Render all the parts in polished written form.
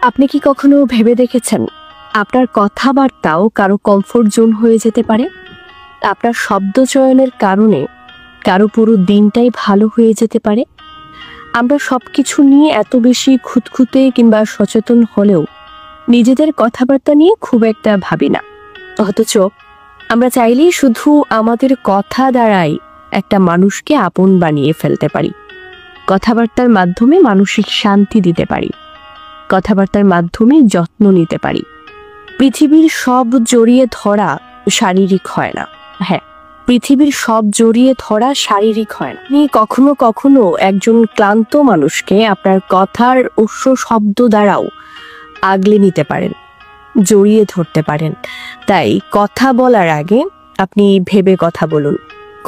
আপনি কি কখনো ভেবে দেখেছেন আপনার কথাবার্তাও কারো কমফোর্ট জোন হয়ে যেতে পারে? আপনার শব্দ চয়নের কারণে কারো পুরো দিনটাই ভালো হয়ে যেতে পারে। আমরা সবকিছু নিয়ে এত বেশি খুঁতখুঁতে কিংবা সচেতন হলেও নিজেদের কথাবার্তা নিয়ে খুব একটা ভাবি না। অথচ আমরা চাইলেই শুধু আমাদের কথা দ্বারাই একটা মানুষকে আপন বানিয়ে ফেলতে পারি। কথাবার্তার মাধ্যমে মানসিক শান্তি দিতে পারি, কথাবার্তার মাধ্যমে যত্ন নিতে পারি। পৃথিবীর সব জড়িয়ে ধরা শারীরিক হয় না। হ্যাঁ, পৃথিবীর সব জড়িয়ে ধরা শারীরিক হয় না। আপনি কখনো কখনো একজন ক্লান্ত মানুষকে আপনার কথার উৎস শব্দ দ্বারাও আগলে নিতে পারেন, জড়িয়ে ধরতে পারেন। তাই কথা বলার আগে আপনি ভেবে কথা বলুন,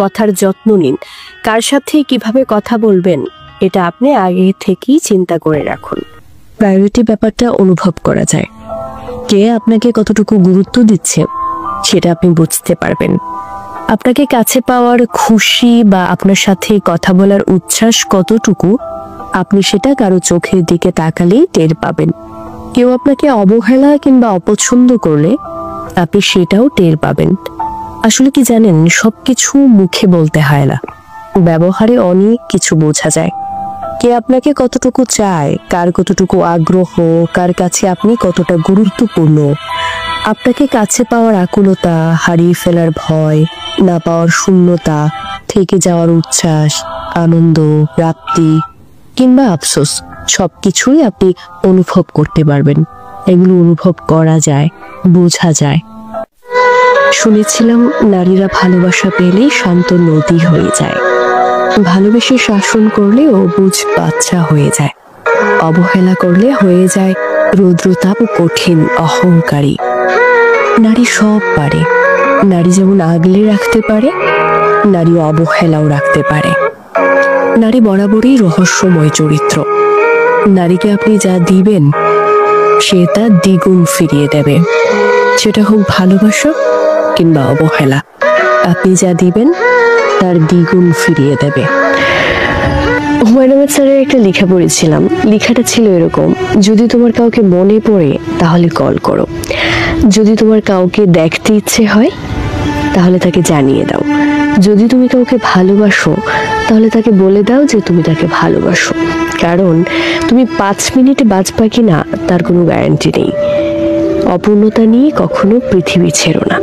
কথার যত্ন নিন। কার সাথে কিভাবে কথা বলবেন এটা আপনি আগে থেকেই চিন্তা করে রাখুন। প্রায়োরিটি ব্যাপারটা অনুভব করা যায়। কে আপনাকে কতটুকু গুরুত্ব দিচ্ছে সেটা আপনি বুঝতে পারবেন। আপনাকে কাছে পাওয়ার খুশি বা আপনার সাথে কথা বলার উচ্ছ্বাস কতটুকু আপনি সেটা কারো চোখের দিকে তাকালেই টের পাবেন। কেউ আপনাকে অবহেলা কিংবা অপছন্দ করলে আপনি সেটাও টের পাবেন। আসলে কি জানেন, সবকিছু মুখে বলতে হয় না, ব্যবহারে অনেক কিছু বোঝা যায়। কে আপনাকে কতটুকু চায়, কার কতটুকু আগ্রহ, কার কাছে আপনি কতটা গুরুত্বপূর্ণ। আপনাকে কাছে পাওয়ার আকুলতা, হারিয়ে ফেলার ভয়, না পাওয়ার শূন্যতা, থেকে যাওয়ার উচ্ছ্বাস, আনন্দ, প্রাপ্তি কিংবা আফসোস সবকিছুই আপনি অনুভব করতে পারবেন। এগুলো অনুভব করা যায়, বোঝা যায়। শুনেছিলাম নারীরা ভালোবাসা পেলেই শান্ত নদী হয়ে যায়, ভালোবেসে শাসন করলে অবুঝ বাচ্চা হয়ে যায়, অবহেলা করলে হয়ে যায় রৌদ্রতাপ ও কঠিন অহংকারী। নারী সব পারে। নারী যেমন আগলে রাখতে পারে, নারী অবহেলাও রাখতে পারে। নারী বরাবরই রহস্যময় চরিত্র। নারীকে আপনি যা দিবেন সে তা দ্বিগুণ ফিরিয়ে দেবে, সেটা হোক ভালোবাসা কিংবা অবহেলা। আপনি যা দিবেন তার দ্বিগুণ ফিরিয়ে দেবে। হুমায়ুন আহমেদ স্যারের একটা লেখা পড়েছিলাম। লেখাটা ছিল এরকম: যদি তোমার কাউকে মনে পড়ে তাহলে কল করো, যদি তোমার কাউকে দেখতে ইচ্ছে হয় তাহলে তাকে জানিয়ে দাও, যদি তুমি কাউকে ভালোবাসো তাহলে তাকে বলে দাও যে তুমি তাকে ভালোবাসো। কারণ তুমি 5 মিনিটে বাঁচবা কিনা তার কোনো গ্যারান্টি নেই। অপূর্ণতা নিয়ে কখনো পৃথিবী ছেড়ো না।